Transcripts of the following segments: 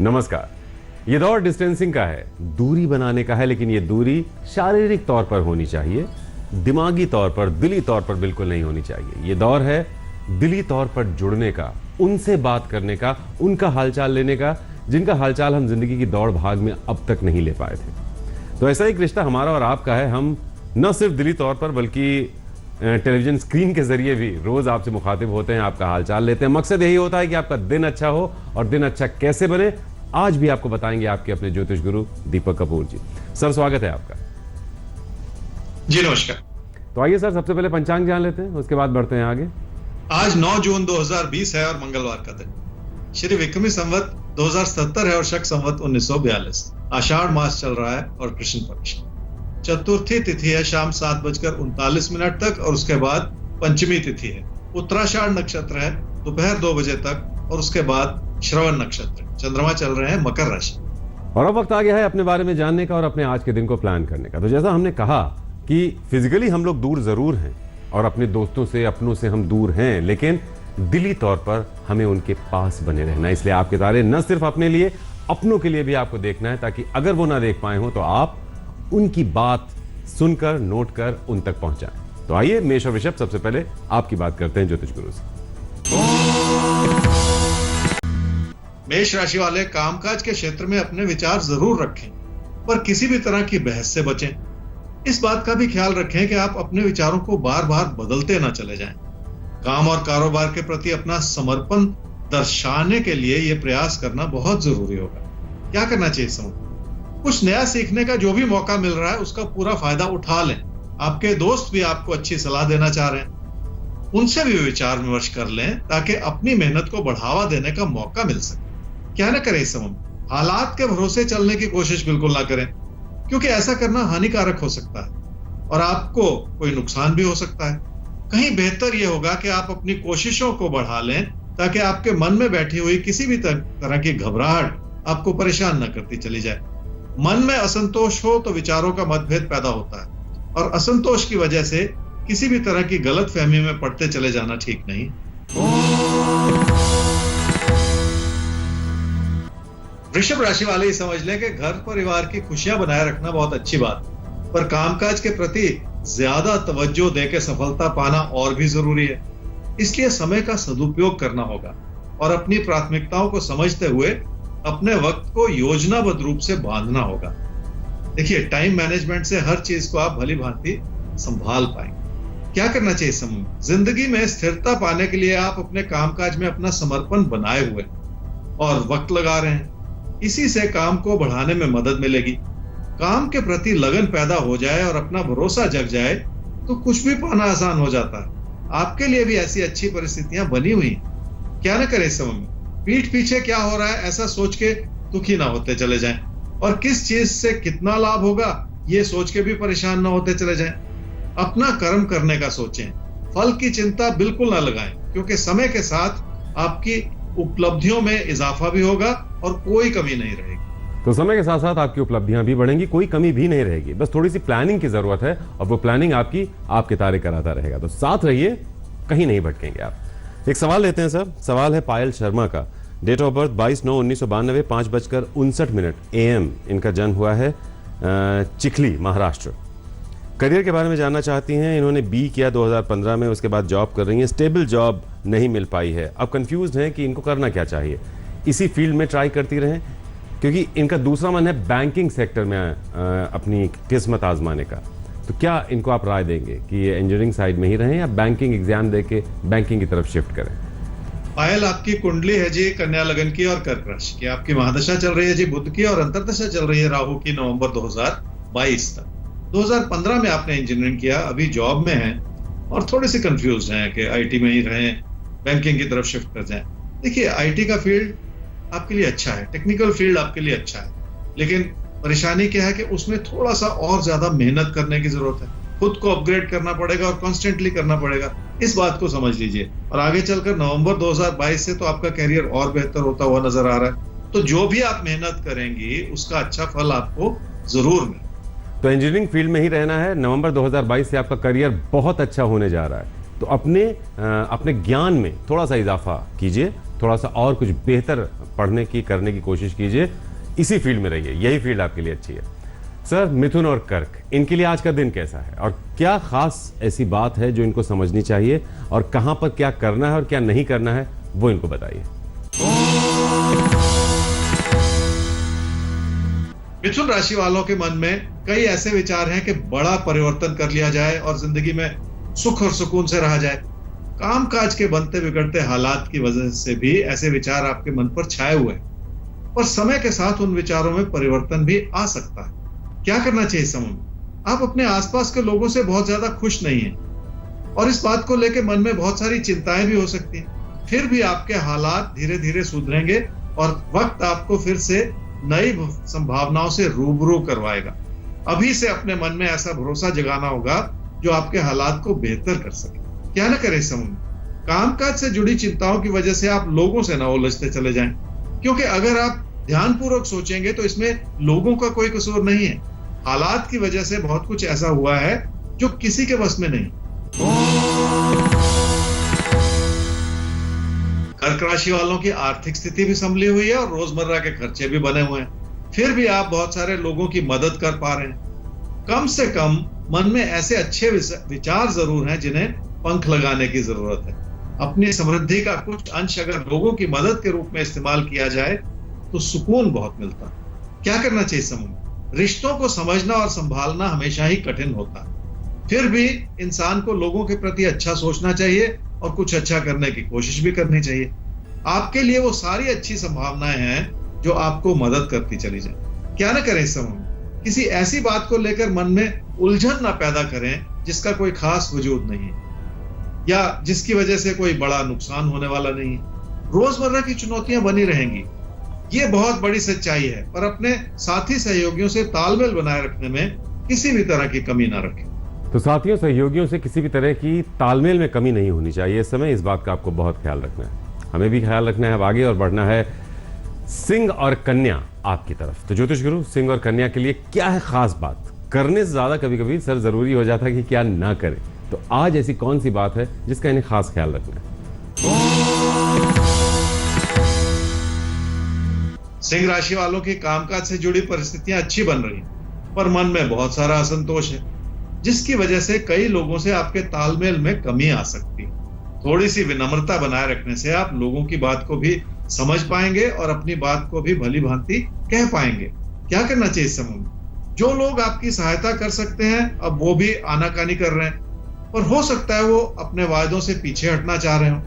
नमस्कार। ये दौर डिस्टेंसिंग का है, दूरी बनाने का है, लेकिन ये दूरी शारीरिक तौर पर होनी चाहिए, दिमागी तौर पर, दिली तौर पर बिल्कुल नहीं होनी चाहिए। ये दौर है दिली तौर पर जुड़ने का, उनसे बात करने का, उनका हालचाल लेने का, जिनका हालचाल हम जिंदगी की दौड़ भाग में अब तक नहीं ले पाए थे। तो ऐसा एक रिश्ता हमारा और आपका है। हम न सिर्फ दिली तौर पर बल्कि टेलीविजन स्क्रीन के जरिए भी रोज आपसे मुखातिब होते हैं, आपका हालचाल लेते हैं। मकसद यही होता है कि आपका दिन अच्छा हो, और दिन अच्छा कैसे बने आज भी आपको बताएंगे आपके अपने ज्योतिष गुरु दीपक कपूर जी। सर, स्वागत है आपका। जी नमस्कार। तो आइए सर, सबसे पहले पंचांग जान लेते हैं, उसके बाद बढ़ते हैं आगे। आज 9 जून 2020 है और मंगलवार का दिन। श्री विक्रमी संवत 2070 है और शक संवत 1942। आषाढ़ मास चल रहा है और कृष्ण पक्ष। चतुर्थी तिथि है शाम 7:39 तक और उसके बाद पंचमी तिथि है। उत्तराषाढ़ नक्षत्र है दोपहर 2 बजे तक और उसके बाद श्रवण नक्षत्र। चंद्रमा चल रहे हैं मकर राशि। और अब वक्त आ गया है अपने बारे में जानने का और अपने आज के दिन को प्लान करने का। तो जैसा हमने कहा कि फिजिकली हम लोग दूर जरूर हैं और अपने दोस्तों से, अपनों से हम दूर हैं, लेकिन दिली तौर पर हमें उनके पास बने रहना। इसलिए आपके तारे न सिर्फ अपने लिए, अपनों के लिए भी आपको देखना है, ताकि अगर वो ना देख पाए हो तो आप उनकी बात सुनकर, नोट कर उन तक पहुंचाएं। तो आइए मेष और वृषभ, सबसे पहले आपकी बात करते हैं ज्योतिष गुरु से। मेष राशि वाले कामकाज के क्षेत्र में अपने विचार जरूर रखें, पर किसी भी तरह की बहस से बचें। इस बात का भी ख्याल रखें कि आप अपने विचारों को बार बार बदलते ना चले जाएं। काम और कारोबार के प्रति अपना समर्पण दर्शाने के लिए यह प्रयास करना बहुत जरूरी होगा। क्या करना चाहिए समझ? कुछ नया सीखने का जो भी मौका मिल रहा है उसका पूरा फायदा उठा लें। आपके दोस्त भी आपको अच्छी सलाह देना चाह रहे हैं, उनसे भी विचार विमर्श कर लें ताकि अपनी मेहनत को बढ़ावा देने का मौका मिल सके। क्या ना करें इस समय? हालात के भरोसे चलने की कोशिश बिल्कुल ना करें, क्योंकि ऐसा करना हानिकारक हो सकता है और आपको कोई नुकसान भी हो सकता है। कहीं बेहतर यह होगा कि आप अपनी कोशिशों को बढ़ा लें ताकि आपके मन में बैठी हुई किसी भी तरह की घबराहट आपको परेशान न करती चली जाए। मन में असंतोष हो तो विचारों का मतभेद पैदा होता है और असंतोष की वजह से किसी भी तरह की गलत फहमी में पड़ते चले जाना ठीक नहीं। वृषभ राशि वाले ही समझ लें कि घर परिवार की खुशियां बनाए रखना बहुत अच्छी बात, पर कामकाज के प्रति ज्यादा तवज्जो देकर सफलता पाना और भी जरूरी है। इसलिए समय का सदुपयोग करना होगा और अपनी प्राथमिकताओं को समझते हुए अपने वक्त को योजनाबद्ध रूप से बांधना होगा। देखिए, टाइम मैनेजमेंट से हर चीज को आप भली भांति संभाल पाएंगे। क्या करना चाहिए समय? जिंदगी में स्थिरता पाने के लिए आप अपने कामकाज में अपना समर्पण बनाए हुए और वक्त लगा रहे हैं। इसी से काम को बढ़ाने में मदद मिलेगी। काम के प्रति लगन पैदा हो जाए और अपना भरोसा जग जाए तो कुछ भी पाना आसान हो जाता है। आपके लिए भी ऐसी अच्छी परिस्थितियां बनी हुई हैं। क्या ना करें इस समय में? पीठ पीछे क्या हो रहा है ऐसा सोच के दुखी ना होते चले जाएं और किस चीज से कितना लाभ होगा ये सोच के भी परेशान ना होते चले जाएं। अपना कर्म करने का सोचें, फल की चिंता बिल्कुल ना लगाएं, क्योंकि समय के साथ आपकी उपलब्धियों में इजाफा भी होगा और कोई कमी नहीं रहेगी। तो समय के साथ साथ आपकी उपलब्धियां भी बढ़ेंगी, कोई कमी भी नहीं रहेगी। बस थोड़ी सी प्लानिंग की जरूरत है और वो प्लानिंग आपके तारे कराता रहेगा। तो साथ रहिए, कहीं नहीं भटकेंगे आप। एक सवाल लेते हैं सर। सवाल है पायल शर्मा का। डेट ऑफ बर्थ 22/9/1992, 5:69 AM इनका जन्म हुआ है, चिखली, महाराष्ट्र। करियर के बारे में जानना चाहती हैं। इन्होंने बी किया 2015 में, उसके बाद जॉब कर रही हैं। स्टेबल जॉब नहीं मिल पाई है। अब कंफ्यूज हैं कि इनको करना क्या चाहिए। इसी फील्ड में ट्राई करती रहें, क्योंकि इनका दूसरा मन है बैंकिंग सेक्टर में अपनी किस्मत आजमाने का। तो क्या इनको आप राय देंगे कि ये इंजीनियरिंग साइड में ही रहें या बैंकिंग एग्जाम देके बैंकिंग की तरफ शिफ्ट करें? पायल, आपकी कुंडली है जी कन्या लगन की और कर्क राशि की। आपकी महादशा चल रही है जी बुध की और अंतर्दशा चल रही है राहु की नवंबर 2022 तक। 2015 में आपने इंजीनियरिंग किया, अभी जॉब में हैं और थोड़ी सी कंफ्यूज हैं कि आईटी में ही रहें, बैंकिंग की तरफ शिफ्ट कर जाएं। देखिए, आईटी का फील्ड आपके लिए अच्छा है, टेक्निकल फील्ड आपके लिए अच्छा है, लेकिन परेशानी क्या है कि उसमें थोड़ा सा और ज्यादा मेहनत करने की जरूरत है। खुद को अपग्रेड करना पड़ेगा और कॉन्स्टेंटली करना पड़ेगा। इस बात को समझ लीजिए और आगे चलकर नवंबर 2022 से तो आपका कैरियर और बेहतर होता हुआ नजर आ रहा है। तो जो भी आप मेहनत करेंगी उसका अच्छा फल आपको जरूर मिले। तो इंजीनियरिंग फील्ड में ही रहना है। नवंबर 2022 से आपका करियर बहुत अच्छा होने जा रहा है। तो अपने ज्ञान में थोड़ा सा इजाफा कीजिए, थोड़ा सा और कुछ बेहतर पढ़ने की, करने की कोशिश कीजिए, इसी फील्ड में रहिए, यही फील्ड आपके लिए अच्छी है। सर, मिथुन और कर्क, इनके लिए आज का दिन कैसा है और क्या खास ऐसी बात है जो इनको समझनी चाहिए और कहां पर क्या करना है और क्या नहीं करना है, वो इनको बताइए। मिथुन राशि वालों के मन में कई ऐसे विचार हैं कि बड़ा परिवर्तन कर लिया जाए और जिंदगी में सुख और सुकून से रहा जाए। कामकाज के बनते बिगड़ते हालात की वजह से भी ऐसे विचार आपके मन पर छाए हुए हैं, पर समय के साथ उन विचारों में परिवर्तन भी आ सकता है। क्या करना चाहिए इस समय में? आप अपने आसपास के लोगों से बहुत ज्यादा खुश नहीं हैं और इस बात को लेकर मन में बहुत सारी चिंताएं भी हो सकती हैं। फिर भी आपके हालात धीरे धीरे सुधरेंगे और वक्त आपको फिर से नई संभावनाओं से रूबरू करवाएगा। अभी से अपने मन में ऐसा भरोसा जगाना होगा जो आपके हालात को बेहतर कर सके। क्या ना करें इस समय में? कामकाज से जुड़ी चिंताओं की वजह से आप लोगों से ना उलझते चले जाएं, क्योंकि अगर आप ध्यानपूर्वक सोचेंगे तो इसमें लोगों का कोई कसूर नहीं है। हालात की वजह से बहुत कुछ ऐसा हुआ है जो किसी के बस में नहीं। कर्क राशि वालों की आर्थिक स्थिति भी संभली हुई है और रोजमर्रा के खर्चे भी बने हुए हैं। फिर भी आप बहुत सारे लोगों की मदद कर पा रहे हैं। कम से कम मन में ऐसे अच्छे विचार जरूर हैं जिन्हें पंख लगाने की जरूरत है। अपनी समृद्धि का कुछ अंश अगर लोगों की मदद के रूप में इस्तेमाल किया जाए तो सुकून बहुत मिलता है। क्या करना चाहिए इस समय में? रिश्तों को समझना और संभालना हमेशा ही कठिन होता है। फिर भी इंसान को लोगों के प्रति अच्छा सोचना चाहिए और कुछ अच्छा करने की कोशिश भी करनी चाहिए। आपके लिए वो सारी अच्छी संभावनाएं हैं जो आपको मदद करती चली जाए। क्या ना करें इस समय में? किसी ऐसी बात को लेकर मन में उलझन ना पैदा करें जिसका कोई खास वजूद नहीं है या जिसकी वजह से कोई बड़ा नुकसान होने वाला नहीं है। रोजमर्रा की चुनौतियां बनी रहेंगी, ये बहुत बड़ी सच्चाई है, पर अपने साथी सहयोगियों से तालमेल बनाए रखने में किसी भी तरह की कमी ना रखें। तो साथियों, सहयोगियों से किसी भी तरह की तालमेल में कमी नहीं होनी चाहिए इस समय। इस बात का आपको बहुत ख्याल रखना है, हमें भी ख्याल रखना है। अब आगे और बढ़ना है सिंह और कन्या आपकी तरफ। तो ज्योतिष गुरु, सिंह और कन्या के लिए क्या है खास बात? करने से ज्यादा कभी कभी सर जरूरी हो जाता है कि क्या ना करें, तो आज ऐसी कौन सी बात है जिसका इन्हें खास ख्याल रखना है? सिंह राशि वालों की कामकाज से जुड़ी परिस्थितियां अच्छी बन रही हैं, पर मन में बहुत सारा असंतोष है, जिसकी वजह से कई लोगों से आपके तालमेल में कमी आ सकती है। थोड़ी सी विनम्रता बनाए रखने से आप लोगों की बात को भी समझ पाएंगे और अपनी बात को भी भली भांति कह पाएंगे। क्या करना चाहिए इस समय में? जो लोग आपकी सहायता कर सकते हैं अब वो भी आनाकानी कर रहे हैं, पर हो सकता है वो अपने वायदों से पीछे हटना चाह रहे हो।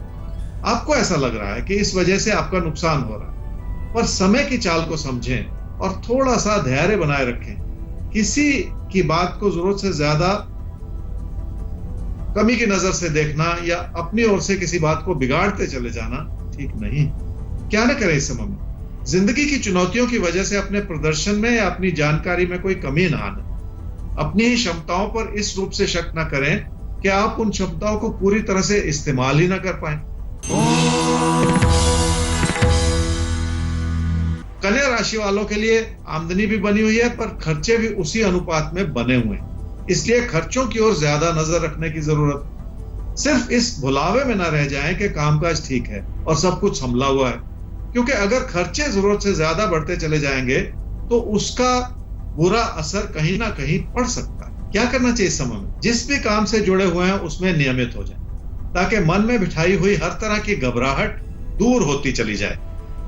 आपको ऐसा लग रहा है कि इस वजह से आपका नुकसान हो रहा है, पर समय की चाल को समझें और थोड़ा सा धैर्य बनाए रखें। किसी की बात को जरूरत से ज्यादा कमी की नजर से देखना या अपनी ओर से किसी बात को बिगाड़ते चले जाना ठीक नहीं। क्या न करें इस समय में? जिंदगी की चुनौतियों की वजह से अपने प्रदर्शन में या अपनी जानकारी में कोई कमी ना आने। अपनी ही क्षमताओं पर इस रूप से शक न करें कि आप उन क्षमताओं को पूरी तरह से इस्तेमाल ही ना कर पाए। कन्या राशि वालों के लिए आमदनी भी बनी हुई है, पर खर्चे भी उसी अनुपात में बने हुए हैं, इसलिए खर्चों की ओर ज्यादा नजर रखने की जरूरत है। सिर्फ इस भुलावे में ना रह जाएं कि कामकाज ठीक है और सब कुछ संभला हुआ है, क्योंकि अगर खर्चे जरूरत से ज्यादा बढ़ते चले जाएंगे तो उसका बुरा असर कहीं ना कहीं पड़ सकता है। क्या करना चाहिए इस समय में? जिस भी काम से जुड़े हुए हैं उसमें नियमित हो जाए, ताकि मन में बिठाई हुई हर तरह की घबराहट दूर होती चली जाए।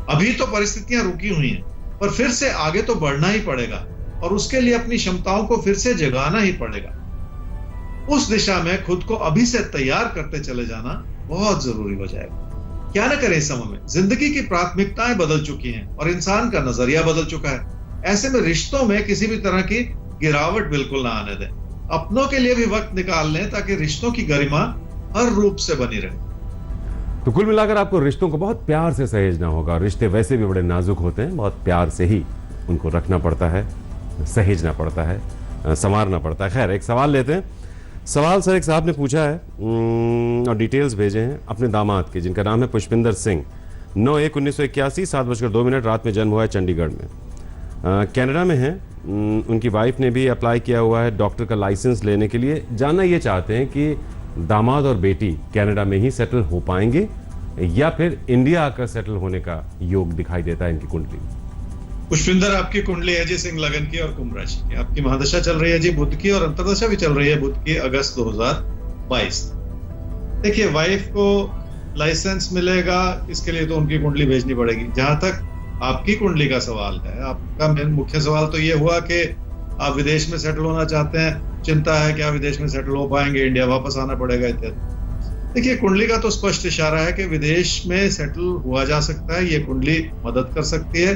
अभी तो परिस्थितियां रुकी हुई हैं, पर फिर से आगे तो बढ़ना ही पड़ेगा और उसके लिए अपनी क्षमताओं को फिर से जगाना ही पड़ेगा। उस दिशा में खुद को अभी से तैयार करते चले जाना बहुत जरूरी हो जाएगा। क्या न करें इस समय में? जिंदगी की प्राथमिकताएं बदल चुकी हैं और इंसान का नजरिया बदल चुका है। ऐसे में रिश्तों में किसी भी तरह की गिरावट बिल्कुल ना आने दें। अपनों के लिए भी वक्त निकाल लें ताकि रिश्तों की गरिमा हर रूप से बनी रहे। तो कुल मिलाकर आपको रिश्तों को बहुत प्यार से सहेजना होगा। रिश्ते वैसे भी बड़े नाजुक होते हैं, बहुत प्यार से ही उनको रखना पड़ता है, सहेजना पड़ता है, संवारना पड़ता है। खैर, एक सवाल लेते हैं। सवाल सर एक साहब ने पूछा है और डिटेल्स भेजे हैं अपने दामाद के, जिनका नाम है पुष्पिंदर सिंह। 9/1/1981 7:02 रात में जन्म हुआ है, चंडीगढ़ में। कनाडा में है। उनकी वाइफ ने भी अप्लाई किया हुआ है डॉक्टर का लाइसेंस लेने के लिए। जानना ये चाहते हैं कि दामाद और बेटी कनाडा में ही सेटल हो पाएंगे या फिर इंडिया आकर सेटल होने का योग दिखाई देता है इनकी कुंडली में? पुष्पिंदर, आपकी कुंडली है जी सिंह लगन की और कुंभ राशि की। आपकी महादशा चल रही है जी बुध की, और अंतर्दशा भी चल रही है बुध की अगस्त 2022। देखिए, वाइफ को लाइसेंस मिलेगा, इसके लिए तो उनकी कुंडली भेजनी पड़ेगी। जहां तक आपकी कुंडली का सवाल है, आपका मेन मुख्य सवाल तो ये हुआ कि आप विदेश में सेटल होना चाहते हैं, चिंता है कि आप विदेश में सेटल हो पाएंगे, इंडिया वापस आना पड़ेगा इत्यादि। देखिए, कुंडली का तो स्पष्ट इशारा है कि विदेश में सेटल हुआ जा सकता है, ये कुंडली मदद कर सकती है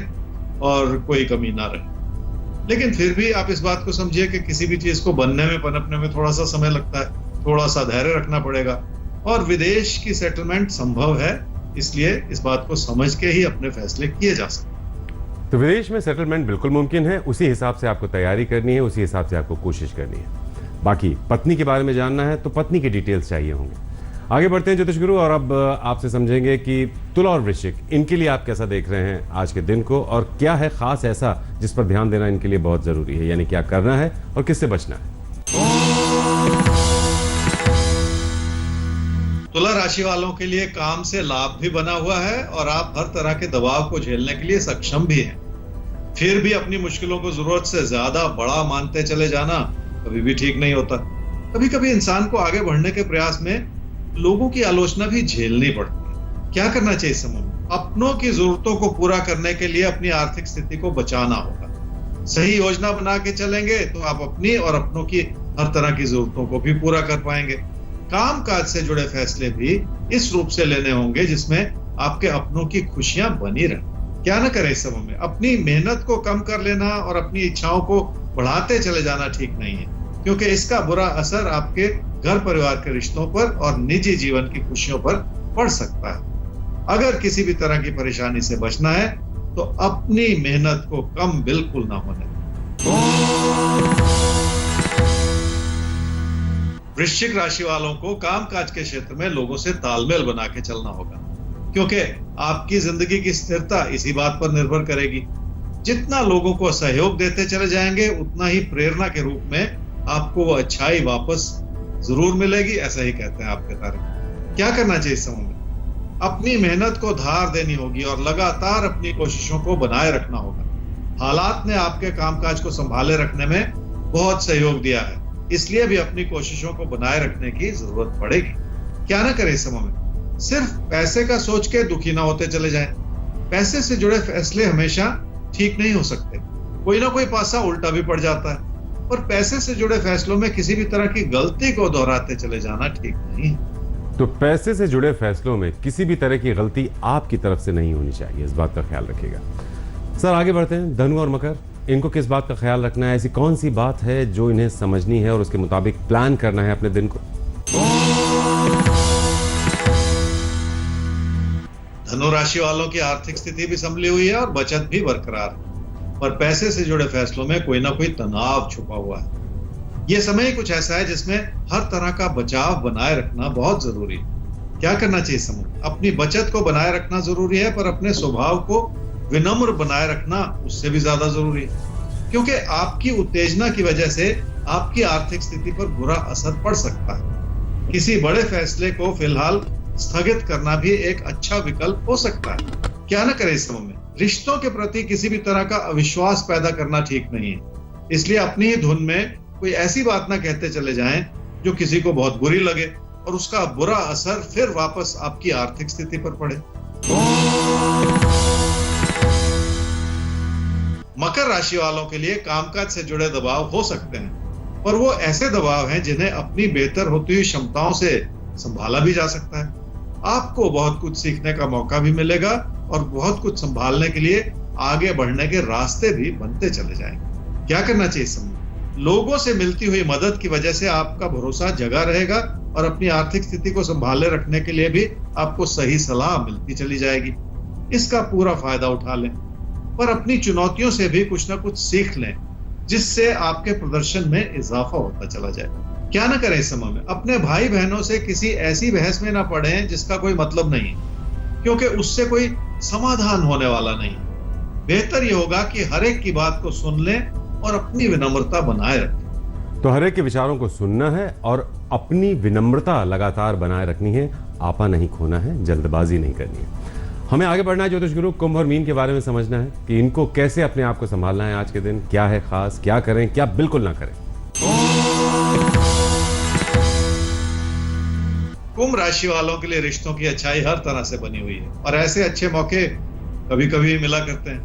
और कोई कमी ना रहे। लेकिन फिर भी आप इस बात को समझिए कि किसी भी चीज को बनने में, पनपने में थोड़ा सा समय लगता है, थोड़ा सा धैर्य रखना पड़ेगा, और विदेश की सेटलमेंट संभव है, इसलिए इस बात को समझ के ही अपने फैसले किए जा सकते हैं। तो विदेश में सेटलमेंट बिल्कुल मुमकिन है, उसी हिसाब से आपको तैयारी करनी है, उसी हिसाब से आपको कोशिश करनी है। बाकी पत्नी के बारे में जानना है तो पत्नी की डिटेल्स चाहिए होंगे। आगे बढ़ते हैं ज्योतिष गुरु, और अब आपसे समझेंगे कि तुला और वृश्चिक, इनके लिए आप कैसा देख रहे हैं आज के दिन को, और क्या है खास ऐसा जिस पर ध्यान देना इनके लिए बहुत जरूरी है, यानी क्या करना है और किससे बचना है। तुला राशि वालों के लिए काम से लाभ भी बना हुआ है और आप हर तरह के दबाव को झेलने के लिए सक्षम भी हैं। फिर भी अपनी मुश्किलों को जरूरत से ज्यादा बड़ा मानते चले जाना कभी भी ठीक नहीं होता। कभी कभी इंसान को आगे बढ़ने के प्रयास में लोगों की आलोचना भी झेलनी पड़ती है। क्या करना चाहिए इस समय में? अपनों की जरूरतों को पूरा करने के लिए अपनी आर्थिक स्थिति को बचाना होगा। सही योजना बना के चलेंगे तो आप अपनी और अपनों की हर तरह की जरूरतों को भी पूरा कर पाएंगे। काम काज से जुड़े फैसले भी इस रूप से लेने होंगे जिसमें आपके अपनों की खुशियां बनी रहें। क्या ना करें इस समय में? अपनी मेहनत को कम कर लेना और अपनी इच्छाओं को बढ़ाते चले जाना ठीक नहीं है, क्योंकि इसका बुरा असर आपके घर परिवार के रिश्तों पर और निजी जीवन की खुशियों पर पड़ सकता है। अगर किसी भी तरह की परेशानी से बचना है तो अपनी मेहनत को कम बिल्कुल ना होने दें। वृश्चिक राशि वालों को कामकाज के क्षेत्र में लोगों से तालमेल बना के चलना होगा, क्योंकि आपकी जिंदगी की स्थिरता इसी बात पर निर्भर करेगी। जितना लोगों को सहयोग देते चले जाएंगे, उतना ही प्रेरणा के रूप में आपको वो अच्छाई वापस जरूर मिलेगी, ऐसा ही कहते हैं आपके तारे। क्या करना चाहिए इस समय में? अपनी मेहनत को धार देनी होगी और लगातार अपनी कोशिशों को बनाए रखना होगा। हालात ने आपके कामकाज को संभाले रखने में बहुत सहयोग दिया है, इसलिए भी अपनी कोशिशों को बनाए रखने की जरूरत पड़ेगी। क्या ना करें इस समय में? सिर्फ पैसे का सोच के दुखी ना होते चले जाएं। पैसे से जुड़े फैसले हमेशा ठीक नहीं हो सकते, कोई ना कोई पासा उल्टा भी पड़ जाता है, और पैसे से जुड़े फैसलों में किसी भी तरह की गलती को दोहराते चले जाना ठीक नहीं है। तो पैसे से जुड़े फैसलों में किसी भी तरह की गलती आपकी तरफ से नहीं होनी चाहिए, इस बात का ख्याल रखिएगा। सर आगे बढ़ते हैं, धनु और मकर, इनको किस बात का ख्याल रखना है? ऐसी कौन सी बात है जो इन्हें समझनी है और उसके मुताबिक प्लान करना है अपने दिन को? धनु राशि वालों की आर्थिक स्थिति भी संभली हुई है और बचत भी बरकरार है, पर पैसे से जुड़े फैसलों में कोई ना कोई तनाव छुपा हुआ है। यह समय ही कुछ ऐसा है जिसमें हर तरह का बचाव बनाए रखना बहुत जरूरी है। क्या करना चाहिए इस समय? अपनी बचत को बनाए रखना जरूरी है, पर अपने स्वभाव को विनम्र बनाए रखना उससे भी ज्यादा जरूरी है, क्योंकि आपकी उत्तेजना की वजह से आपकी आर्थिक स्थिति पर बुरा असर पड़ सकता है। किसी बड़े फैसले को फिलहाल स्थगित करना भी एक अच्छा विकल्प हो सकता है। क्या ना करें इस समय में? रिश्तों के प्रति किसी भी तरह का अविश्वास पैदा करना ठीक नहीं है, इसलिए अपनी ही धुन में कोई ऐसी बात ना कहते चले जाएं जो किसी को बहुत बुरी लगे और उसका बुरा असर फिर वापस आपकी आर्थिक स्थिति पर पड़े। मकर राशि वालों के लिए कामकाज से जुड़े दबाव हो सकते हैं, पर वो ऐसे दबाव हैं जिन्हें अपनी बेहतर होती हुई क्षमताओं से संभाला भी जा सकता है। आपको बहुत कुछ सीखने का मौका भी मिलेगा और बहुत कुछ संभालने के लिए आगे बढ़ने के रास्ते भी बनते चले जाएंगे। क्या करना चाहिए इस समय? लोगों से मिलती हुई मदद की वजह से आपका भरोसा जगा रहेगा और अपनी आर्थिक स्थिति को संभाले रखने के लिए भी आपको सही सलाह मिलती चली जाएगी। इसका पूरा फायदा उठा लें, पर अपनी चुनौतियों से भी कुछ ना कुछ सीख लें, जिससे आपके प्रदर्शन में इजाफा होता चला जाए। क्या ना करें इस समय में? अपने भाई बहनों से किसी ऐसी बहस में ना पड़ें जिसका कोई मतलब नहीं, क्योंकि उससे कोई समाधान होने वाला नहीं। बेहतर ये होगा कि हर एक की बात को सुन लें और अपनी विनम्रता बनाए रखें। तो हर एक के विचारों को सुनना है और अपनी विनम्रता लगातार बनाए रखनी है, आपा नहीं खोना है, जल्दबाजी नहीं करनी है। हमें आगे बढ़ना है ज्योतिष गुरु, कुंभ और मीन के बारे में समझना है कि इनको कैसे अपने आप को संभालना है आज के दिन, क्या है खास, क्या करें, क्या बिल्कुल ना करें। कुंभ राशि वालों के लिए रिश्तों की अच्छाई हर तरह से बनी हुई है और ऐसे अच्छे मौके कभी कभी मिला करते हैं।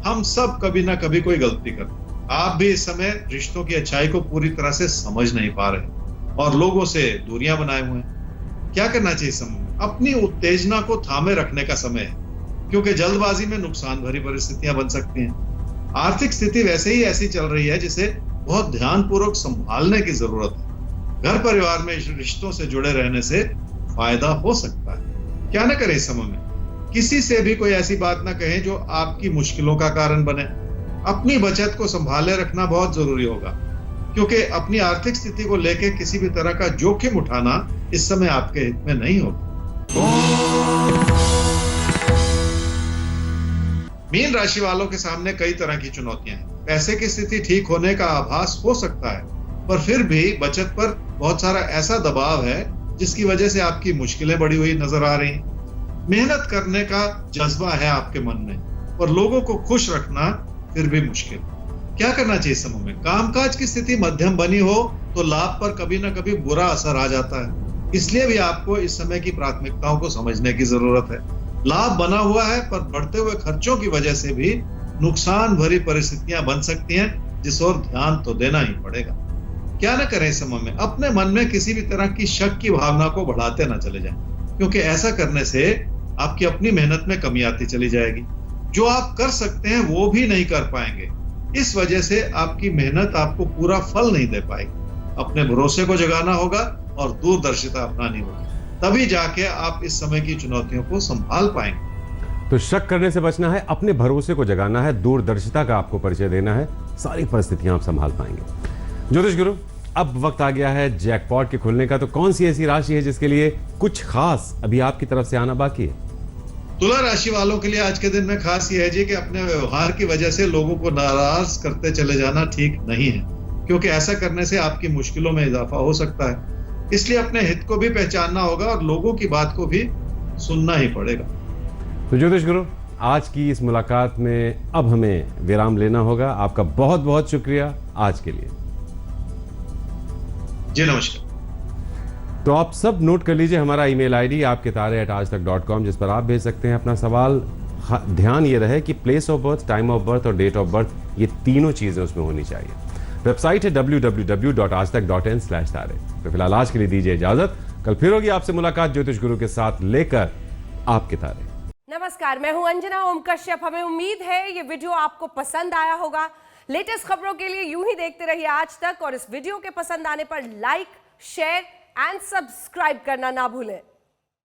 हम सब कभी ना कभी कोई गलती करते हैं। आप भी इस समय रिश्तों की अच्छाई को पूरी तरह से समझ नहीं पा रहे और लोगों से दूरियां बनाए हुए हैं। क्या करना चाहिए इस समय? अपनी उत्तेजना को थामे रखने का समय है, क्योंकि जल्दबाजी में नुकसान भरी परिस्थितियां बन सकती हैं। आर्थिक स्थिति वैसे ही ऐसी चल रही है जिसे बहुत ध्यानपूर्वक संभालने की जरूरत है। घर परिवार में रिश्तों से जुड़े रहने से फायदा हो सकता है। क्या न करें इस समय में? किसी से भी कोई ऐसी बात ना कहें जो आपकी मुश्किलों का कारण बने। अपनी बचत को संभाले रखना बहुत जरूरी होगा, क्योंकि अपनी आर्थिक स्थिति को लेकर किसी भी तरह का जोखिम उठाना इस समय आपके हित में नहीं होगा। मीन राशि वालों के सामने कई तरह की चुनौतियां हैं। पैसे की स्थिति ठीक होने का आभास हो सकता है, पर फिर भी बचत पर बहुत सारा ऐसा दबाव है जिसकी वजह से आपकी मुश्किलें बढ़ी हुई नजर आ रही हैं। मेहनत करने का जज्बा है आपके मन में, पर लोगों को खुश रखना फिर भी मुश्किल। क्या करना चाहिए इस समय में? कामकाज की स्थिति मध्यम बनी हो तो लाभ पर कभी ना कभी बुरा असर आ जाता है, इसलिए भी आपको इस समय की प्राथमिकताओं को समझने की जरूरत है। लाभ बना हुआ है, पर बढ़ते हुए खर्चों की वजह से भी नुकसान भरी परिस्थितियां बन सकती हैं, जिस ओर ध्यान तो देना ही पड़ेगा। क्या न करें इस समय में? अपने मन में किसी भी तरह की शक की भावना को बढ़ाते ना चले जाएं, क्योंकि ऐसा करने से आपकी अपनी मेहनत में कमी आती चली जाएगी। जो आप कर सकते हैं वो भी नहीं कर पाएंगे, इस वजह से आपकी मेहनत आपको पूरा फल नहीं दे पाएगी। अपने भरोसे को जगाना होगा और दूरदर्शिता अपनानी होगी, तभी जाके आप इस समय की चुनौतियों को संभाल पाएंगे। तो शक करने से बचना है, अपने भरोसे को जगाना है, दूरदर्शिता का आपको परिचय देना है, सारी परिस्थितियां आप संभाल पाएंगे। ज्योतिष गुरु, अब वक्त आ गया है जैकपॉट के खुलने का। तो कौन सी ऐसी राशि है जिसके लिए कुछ खास अभी आपकी तरफ से आना बाकी है? तुला राशि वालों के लिए आज के दिन में खास यह है जी कि अपने व्यवहार की वजह से लोगों को नाराज करते चले जाना ठीक नहीं है, क्योंकि ऐसा करने से आपकी मुश्किलों में इजाफा हो सकता है। इसलिए अपने हित को भी पहचानना होगा और लोगों की बात को भी सुनना ही पड़ेगा। तो ज्योतिष गुरु, आज की इस मुलाकात में अब हमें विराम लेना होगा। आपका बहुत बहुत शुक्रिया आज के लिए। जी नमस्कार। तो आप सब नोट कर लीजिए हमारा ईमेल आईडी aapketare@aajtak.com, जिस पर आप भेज सकते हैं अपना सवाल। ध्यान ये रहे कि place of birth, time of birth और डेट ऑफ बर्थ, ये तीनों चीजें उसमें होनी चाहिए। वेबसाइट है www.aajtak.in/tare। तो फिलहाल आज के लिए दीजिए इजाजत। कल फिर होगी आपसे मुलाकात ज्योतिष गुरु के साथ, लेकर आपके तारे। नमस्कार, मैं हूं अंजना ओम कश्यप। हमें उम्मीद है ये वीडियो आपको पसंद आया होगा। लेटेस्ट खबरों के लिए यूं ही देखते रहिए आज तक, और इस वीडियो के पसंद आने पर लाइक, शेयर एंड सब्सक्राइब करना ना भूलें।